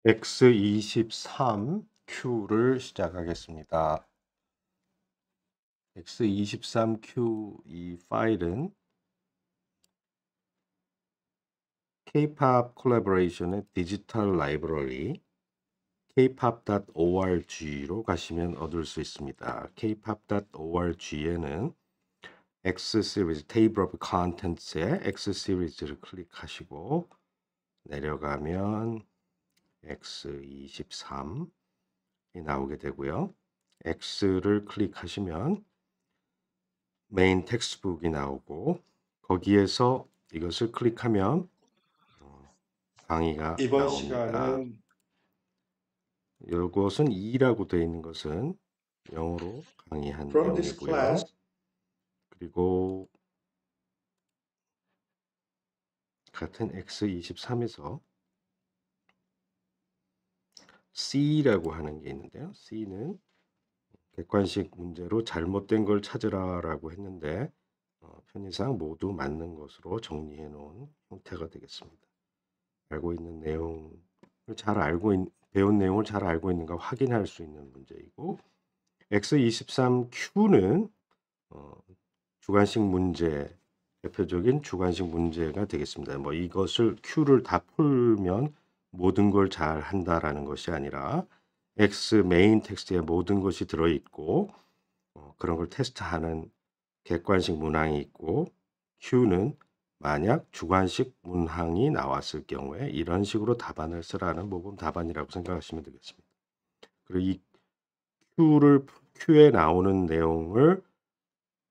X23Q를 시작하겠습니다. X23Q 이 파일은 K-pop 콜라보레이션의 디지털 라이브러리 kpop.org로 가시면 얻을 수 있습니다. kpop.org에는 X 시리즈 테이블 오브 컨텐츠에 X 시리즈를 클릭하시고 내려가면 X23이 나오게 되고요. X를 클릭하시면 메인 텍스트북이 나오고 거기에서 이것을 클릭하면 강의가 이번 나옵니다. 시간은 이것은 2라고 되어 있는 것은 영어로 강의한 From this 내용이고요. class, 그리고 같은 X23에서 C라고 하는 게 있는데요. C는 객관식 문제로 잘못된 걸 찾으라라고 했는데 편의상 모두 맞는 것으로 정리해 놓은 형태가 되겠습니다. 알고 있는 내용을 배운 내용을 잘 알고 있는가 확인할 수 있는 문제이고 X23Q는 주관식 문제, 대표적인 주관식 문제가 되겠습니다. 뭐 이것을 Q를 다 풀면 모든 걸 잘 한다라는 것이 아니라 X 메인 텍스트에 모든 것이 들어있고 그런 걸 테스트하는 객관식 문항이 있고 Q는 만약 주관식 문항이 나왔을 경우에 이런 식으로 답안을 쓰라는 모범 답안이라고 생각하시면 되겠습니다. 그리고 이 Q에 나오는 내용을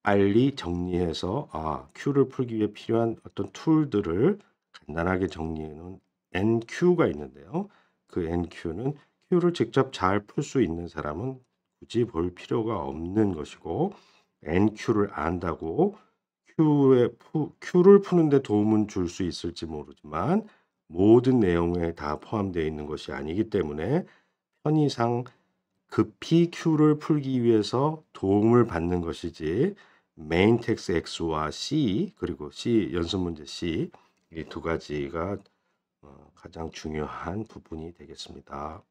빨리 정리해서 Q를 풀기 위해 필요한 어떤 툴들을 간단하게 정리해 놓은 NQ가 있는데요. 그 NQ는 Q를 직접 잘 풀 수 있는 사람은 굳이 볼 필요가 없는 것이고 NQ를 안다고 Q를 푸는데 도움은 줄 수 있을지 모르지만 모든 내용에 다 포함되어 있는 것이 아니기 때문에 편의상 급히 Q를 풀기 위해서 도움을 받는 것이지 메인 텍스트 X와 C 그리고 C 연습 문제 C 이 두 가지가 가장 중요한 부분이 되겠습니다.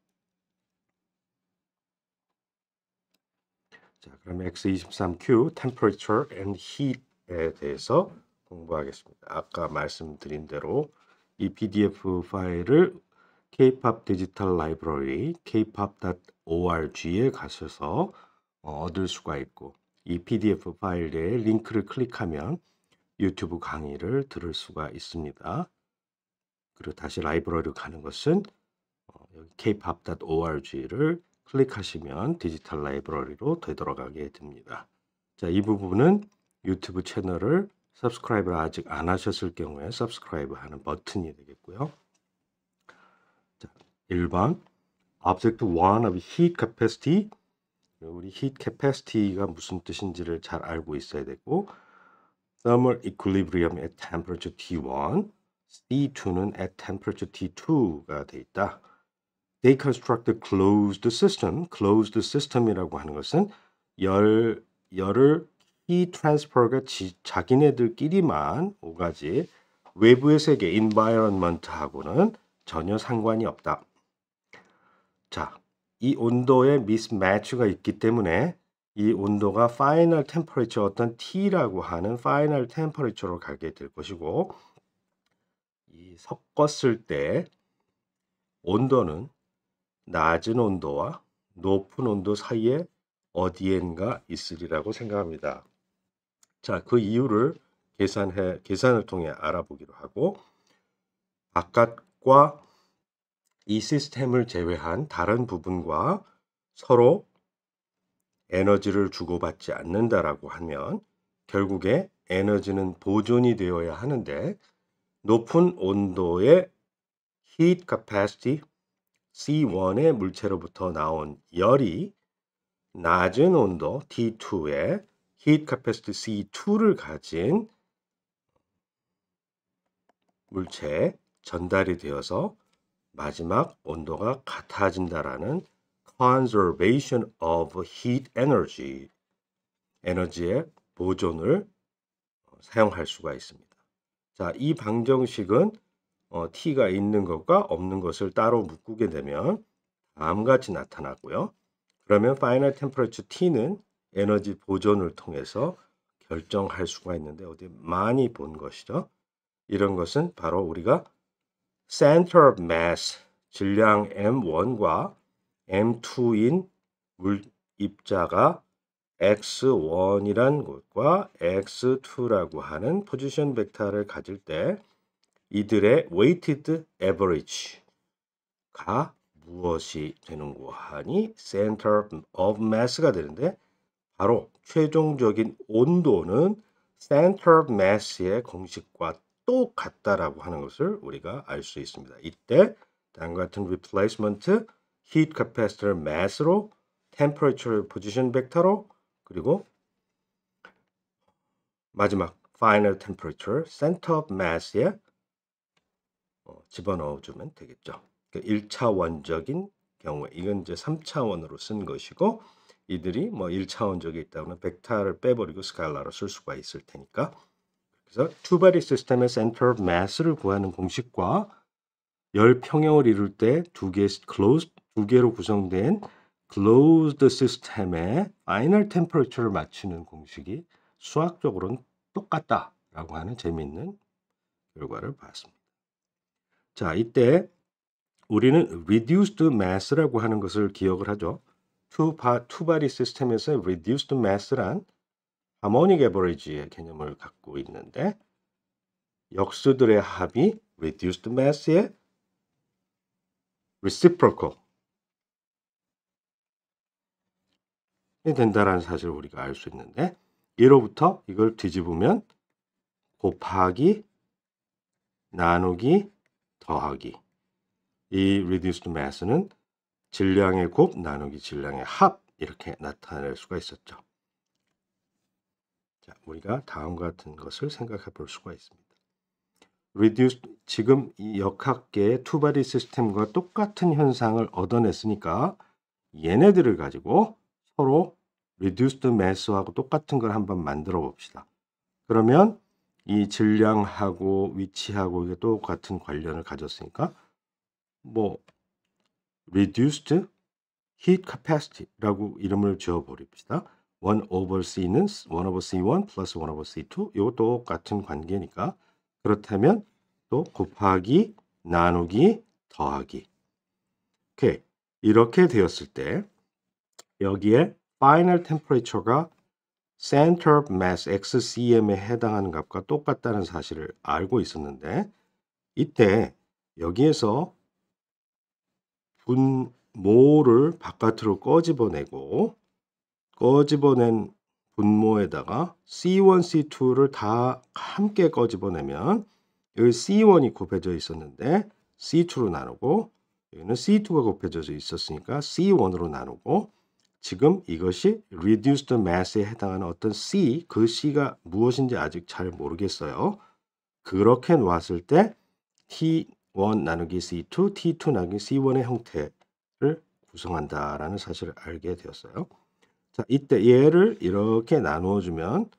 자, 그럼 X23Q Temperature and Heat에 대해서 공부하겠습니다. 아까 말씀드린 대로 이 PDF 파일을 K-pop 디지털 라이브러리 kpop.org에 가셔서 얻을 수가 있고 이 PDF 파일에 링크를 클릭하면 유튜브 강의를 들을 수가 있습니다. 그리고 다시 라이브러리로 가는 것은 여기 kpop.org를 클릭하시면 디지털 라이브러리로 되돌아가게 됩니다. 자, 이 부분은 유튜브 채널을 서브스크라이브를 아직 안 하셨을 경우에 서브스크라이브 하는 버튼이 되겠고요. 자, 1번 Object 1 of heat capacity 우리 heat capacity가 무슨 뜻인지를 잘 알고 있어야 되고 thermal equilibrium at temperature T1 C2는 at temperature T2가 돼 있다. They construct a closed system. closed system이라고 하는 것은 열을 heat transfer가 자기네들끼리만 오가지 외부의 세계 environment하고는 전혀 상관이 없다. 자, 이 온도에 미스매치가 있기 때문에 이 온도가 final temperature 어떤 T라고 하는 final temperature로 가게 될 것이고 이 섞었을 때 온도는 낮은 온도와 높은 온도 사이에 어디엔가 있으리라고 생각합니다. 자, 그 이유를 계산을 통해 알아보기로 하고 바깥과 이 시스템을 제외한 다른 부분과 서로 에너지를 주고받지 않는다라고 하면 결국에 에너지는 보존이 되어야 하는데 높은 온도의 heat capacity C1의 물체로부터 나온 열이 낮은 온도 T2의 heat capacity C2를 가진 물체에 전달이 되어서 마지막 온도가 같아진다라는 conservation of heat energy, 에너지의 보존을 사용할 수가 있습니다. 자, 이 방정식은 T가 있는 것과 없는 것을 따로 묶게 되면 다음같이 나타나고요. 그러면 Final Temperature T는 에너지 보존을 통해서 결정할 수가 있는데 어디 많이 본 것이죠. 이런 것은 바로 우리가 Center of Mass, 질량 M1과 M2인 물 입자가 X1이란 곳과 X2라고 하는 포지션 벡터를 가질 때 이들의 weighted average가 무엇이 되는고 하니 center of mass가 되는데 바로 최종적인 온도는 center of mass의 공식과 똑같다라고 하는 것을 우리가 알 수 있습니다. 이때 다음과 같은 replacement heat capacitor mass로 temperature position 벡터로 그리고 마지막 final temperature center of mass에 집어넣어주면 되겠죠. 1차원적인 경우에 이건 이제 3차원으로 쓴 것이고 이들이 뭐 1차원적에 있다면 벡터를 빼버리고 스칼라로 쓸 수가 있을 테니까 그래서 투바디 시스템의 center of mass를 구하는 공식과 열 평형을 이룰 때 두 개로 구성된 closed system의 final temperature를 맞추는 공식이 수학적으로는 똑같다라고 하는 재미있는 결과를 봤습니다. 자, 이때 우리는 reduced mass라고 하는 것을 기억을 하죠. 투바디 시스템에서 reduced mass란 하모닉 에버리지의 개념을 갖고 있는데 역수들의 합이 reduced mass의 reciprocal이 된다라는 사실을 우리가 알 수 있는데 예로부터 이걸 뒤집으면 곱하기 나누기 더하기 이 reduced mass는 질량의 곱 나누기 질량의 합 이렇게 나타낼 수가 있었죠. 자, 우리가 다음과 같은 것을 생각해 볼 수가 있습니다. 지금 이 역학계의 투바디 시스템과 똑같은 현상을 얻어냈으니까 얘네들을 가지고 서로 reduced mass하고 똑같은 걸 한번 만들어 봅시다. 그러면 이 질량하고 위치하고 이게 똑같은 관련을 가졌으니까 뭐 reduced heat capacity라고 이름을 지어 버립시다. 1 over C는 1 over C1 플러스 1 over C2 이것도 똑같은 관계니까 그렇다면 또 곱하기 나누기 더하기 오케이. 이렇게 되었을 때 여기에 final temperature가 center of mass XCM에 해당하는 값과 똑같다는 사실을 알고 있었는데 이때 여기에서 분모를 바깥으로 꺼집어내고 꺼집어낸 분모에다가 C1, C2를 다 함께 꺼집어내면 여기 C1이 곱해져 있었는데 C2로 나누고 여기는 C2가 곱해져 있었으니까 C1으로 나누고 지금 이것이 reduced mass에 해당하는 어떤 C, 그 C가 무엇인지 아직 잘 모르겠어요. 그렇게 놓았을 때 T1 나누기 C2, T2 나누기 C1의 형태를 구성한다라는 사실을 알게 되었어요. 자, 이때 얘를 이렇게 나누어주면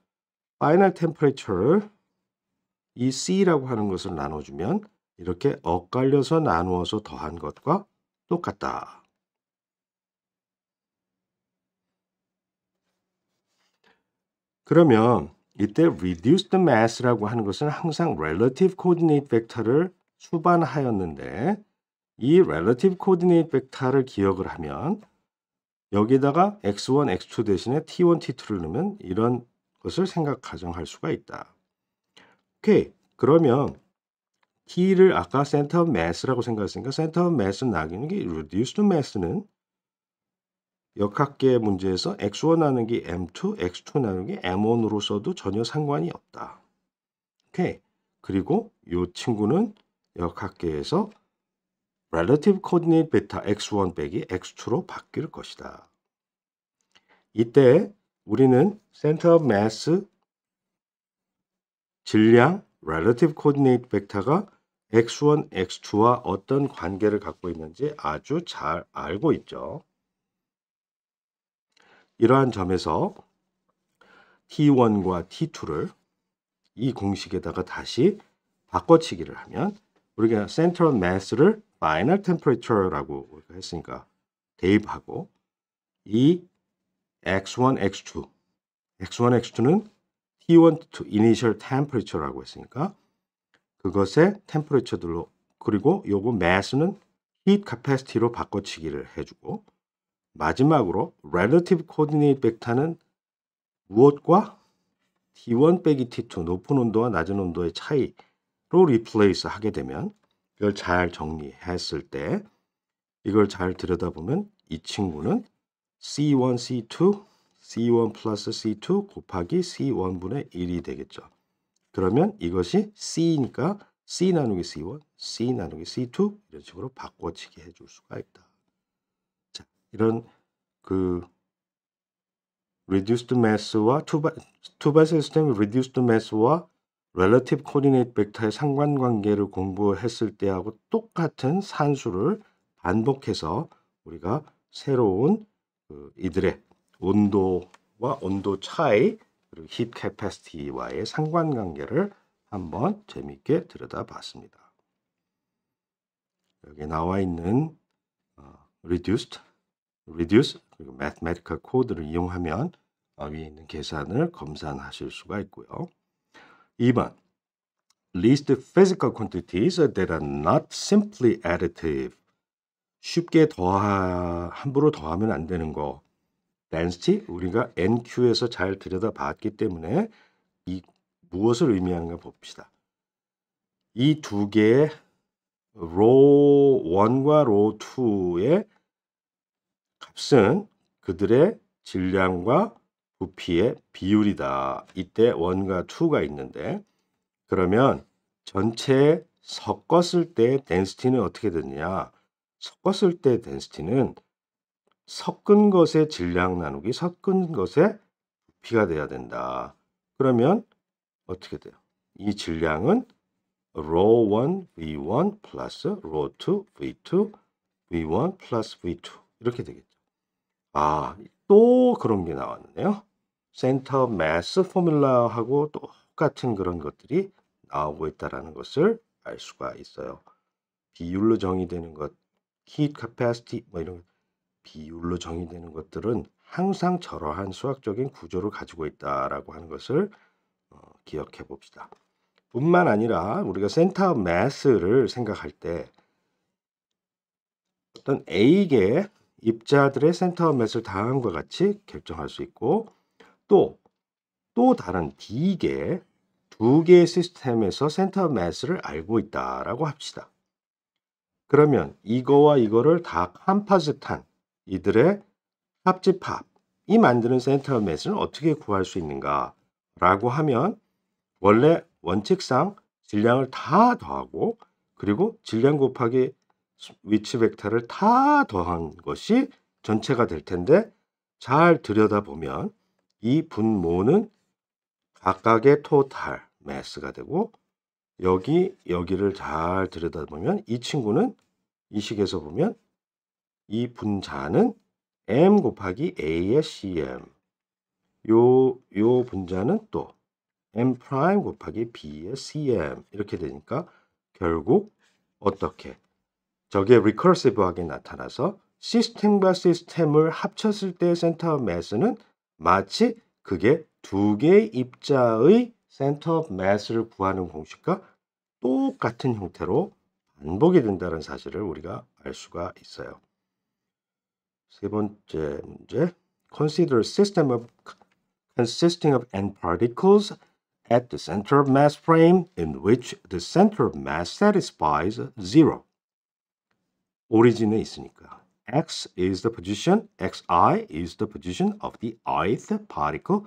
final temperature를 이 C라고 하는 것을 나눠주면 이렇게 엇갈려서 나누어서 더한 것과 똑같다. 그러면 이때 reduced mass라고 하는 것은 항상 relative coordinate vector를 수반하였는데 이 relative coordinate vector를 기억을 하면 여기다가 x1, x2 대신에 t1, t2를 넣으면 이런 것을 가정할 수가 있다. 오케이. 그러면 t를 아까 center of mass라고 생각했으니까 center of mass 나누는 게 reduced mass는 역학계 문제에서 x1 나누기 m2, x2 나누기 m1으로 써도 전혀 상관이 없다. 오케이. 그리고 이 친구는 역학계에서 relative coordinate beta x1 빼기 x2로 바뀔 것이다. 이때 우리는 center of mass 질량 relative coordinate vector가 x1, x2와 어떤 관계를 갖고 있는지 아주 잘 알고 있죠. 이러한 점에서 T1과 T2를 이 공식에다가 다시 바꿔치기를 하면 우리가 center of mass를 final temperature라고 우리가 했으니까 대입하고 이 x1, x2, x1, x2는 T1 to initial temperature라고 했으니까 그것의 temperature들로 그리고 요거 mass는 heat capacity로 바꿔치기를 해주고 마지막으로 relative coordinate vector는 무엇과 T1 빼기 T2 높은 온도와 낮은 온도의 차이로 replace 하게 되면 이걸 잘 정리했을 때 이걸 잘 들여다보면 이 친구는 C1, C2, C1 플러스 C2 곱하기 C1분의 1이 되겠죠. 그러면 이것이 C니까 C 나누기 C1, C 나누기 C2 이런 식으로 바꿔치기 해줄 수가 있다. 자, 이런 그 reduced mass와 two-by system reduced mass와 relative coordinate vector의 상관관계를 공부했을 때하고 똑같은 산수를 반복해서 우리가 새로운 이들의 온도와 온도 차이 그리고 heat capacity와의 상관관계를 한번 재미있게 들여다봤습니다. 여기 나와 있는 reduce 그리고 mathematical code를 이용하면 위에 있는 계산을 검산하실 수가 있고요. 2번 list physical quantities that are not simply additive. 쉽게 함부로 더하면 안 되는 거. density 우리가 NQ에서 잘 들여다봤기 때문에 이 무엇을 의미하는가 봅시다. 이 두 개의 row 1과 row 2의 값은 그들의 질량과 부피의 비율이다. 이때 1과 2가 있는데 그러면 전체 섞었을 때 density는 어떻게 되느냐? 섞었을 때 density는 섞은 것의 질량 나누기 섞은 것의 부피가 돼야 된다. 그러면 어떻게 돼요? 이 질량은 row 1 V1 플러스 row 2 V2 V1 플러스 V2 이렇게 되겠죠. 또 그런 게 나왔네요. center of mass 포뮬라하고 똑같은 그런 것들이 나오고 있다는 것을 알 수가 있어요. 비율로 정의되는 것, heat capacity 뭐 이런 비율로 정의되는 것들은 항상 저러한 수학적인 구조를 가지고 있다라고 하는 것을 기억해 봅시다. 뿐만 아니라 우리가 center of mass를 생각할 때 어떤 A개 입자들의 center of mass를 다음과 같이 결정할 수 있고 또 다른 B개 두 개의 시스템에서 center of mass를 알고 있다라고 합시다. 그러면 이거와 이거를 다 컴포짓한 이들의 합집합이 만드는 center of mass는 어떻게 구할 수 있는가 라고 하면 원래 원칙상 질량을 다 더하고 그리고 질량 곱하기 위치 벡터를 다 더한 것이 전체가 될 텐데 잘 들여다보면 이 분모는 각각의 토탈 매스가 되고 여기를 잘 들여다보면 이 친구는 이 식에서 보면 이 분자는 m 곱하기 a의 cm 요 분자는 또 m 프라임 곱하기 b의 cm 이렇게 되니까 결국 어떻게 저게 리커시브하게 나타나서 시스템과 시스템을 합쳤을 때 센터 오브 매스는 마치 그게 두 개의 입자의 센터 오브 매스를 구하는 공식과 똑같은 형태로 반복이 된다는 사실을 우리가 알 수가 있어요. 세 번째 문제. Consider a system consisting of n particles at the center of mass frame in which the center of mass satisfies 0. 오리진에 있으니까 x is the position, xi is the position of the ith particle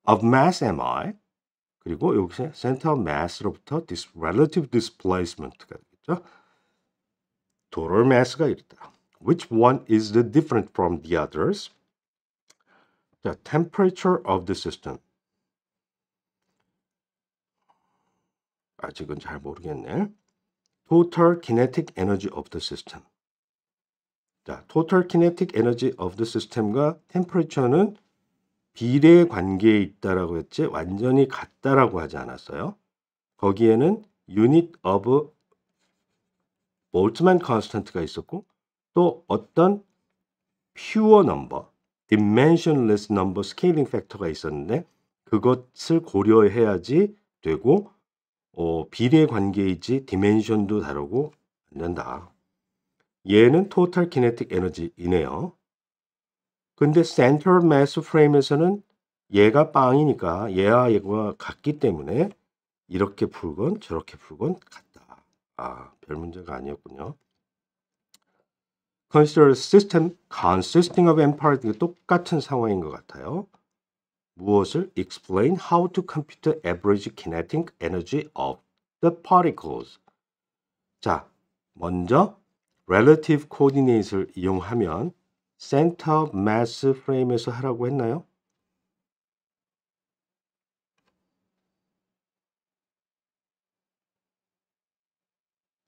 of mass mi 그리고 여기서 center of mass로부터 relative displacement가 되겠죠. total mass가 이렇다. Which one is the different from the others? 자, temperature of the system. 아직은 잘 모르겠네. Total kinetic energy of the system. 자, total kinetic energy of the system과 temperature는 비례 관계에 있다라고 했지 완전히 같다라고 하지 않았어요. 거기에는 unit of 볼트만 컨스턴트가 있었고 또 어떤 pure number, dimensionless number scaling factor가 있었는데 그것을 고려해야지 되고 비례 관계이지 디멘션도 다르고 안 된다. 얘는 total kinetic energy이네요. 근데 center of mass frame에서는 얘가 빵이니까 얘와 얘가 같기 때문에 이렇게 풀건 저렇게 풀건 같다. 별 문제가 아니었군요. Consider a system consisting of n particles. 똑같은 상황인 것 같아요. 무엇을? Explain how to compute the average kinetic energy of the particles. 자, 먼저 relative coordinate를 이용하면 center of mass frame에서 하라고 했나요?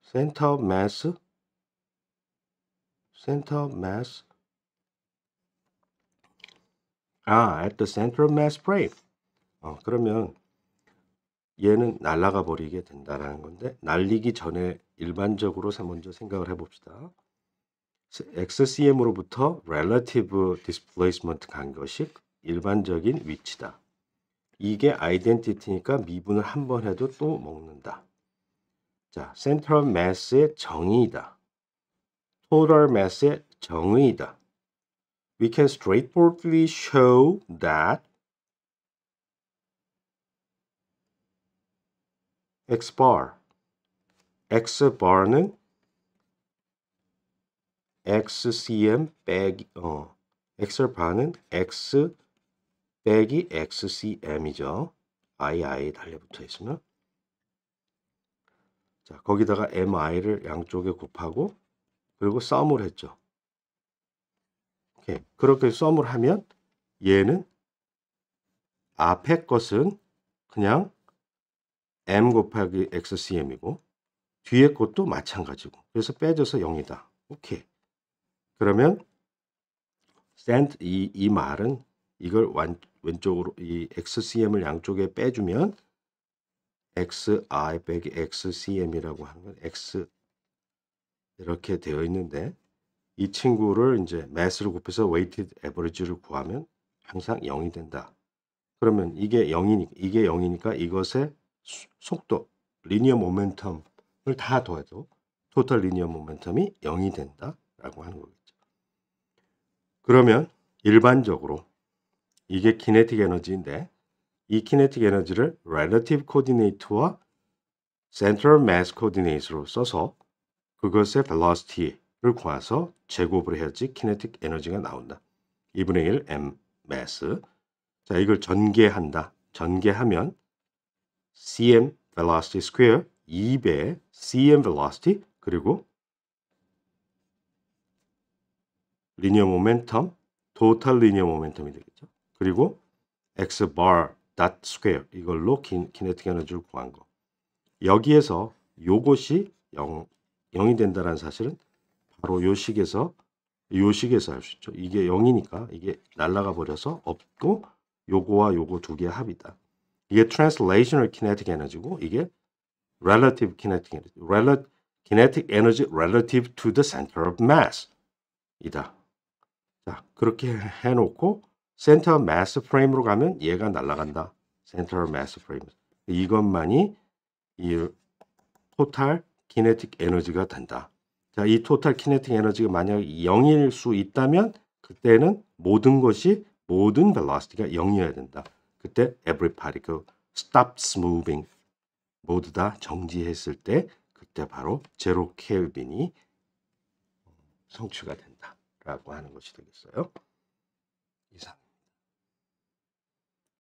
center of mass at the center of mass frame. 그러면 얘는 날아가 버리게 된다라는 건데 날리기 전에 일반적으로 먼저 생각을 해봅시다. XCM으로부터 relative displacement 간 것이 일반적인 위치다. 이게 아이덴티티니까 미분을 한 번 해도 또 먹는다. 자, center of mass의 정의이다. total mass의 정의이다. We can straightforwardly show that xbar는 xcm 빼기 xbar는 x 빼기 xcm이죠. i 달려붙어 있으면 자 거기다가 mi를 양쪽에 곱하고 그리고 썸을 했죠. 오케이. 그렇게 썸을 하면 얘는 앞에 것은 그냥 m 곱하기 xcm이고 뒤에 것도 마찬가지고 그래서 빼줘서 0이다. 오케이. 그러면 이 말은 이걸 왼쪽으로 이 xcm을 양쪽에 빼주면 xi 빼기 xcm이라고 하는 건 x 이렇게 되어 있는데 이 친구를 이제 mass를 곱해서 weighted average를 구하면 항상 0이 된다. 그러면 이게 0이니까 이것의 속도 리니어 모멘텀을 다 더해도 토탈 리니어 모멘텀이 0이 된다라고 하는 거겠죠. 그러면 일반적으로 이게 kinetic 에너지인데 이 kinetic 에너지를 relative coordinate와 center mass coordinate로 써서 그것의 velocity를 구해서 제곱을 해야지 kinetic 에너지가 나온다. 2분의 1 m mass. 자, 이걸 전개한다. 전개하면 cm velocity square 2배 cm velocity 그리고 linear momentum total linear momentum이 되겠죠. 그리고 x bar dot square 이걸로 kinetic 에너지를 구한 거. 여기에서 요것이 0이 된다는 사실은 바로 요 식에서 할 수 있죠. 이게 0이니까 이게 날아가 버려서 없고 요거와 요거 두 개의 합이다. 이게 translational kinetic energy고 이게 relative kinetic energy. kinetic energy relative to the center of mass 이다. 자, 그렇게 해놓고 center of mass frame으로 가면 얘가 날아간다. center of mass frame. 이것만이 이 total kinetic energy가 된다. 자, 이 total kinetic energy가 만약 0일 수 있다면 그때는 모든 velocity가 0이어야 된다. 그때 every particle stops moving. 모두 다 정지했을 때 그때 바로 0 켈빈이 성취가 된다라고 하는 것이 되겠어요. 이상.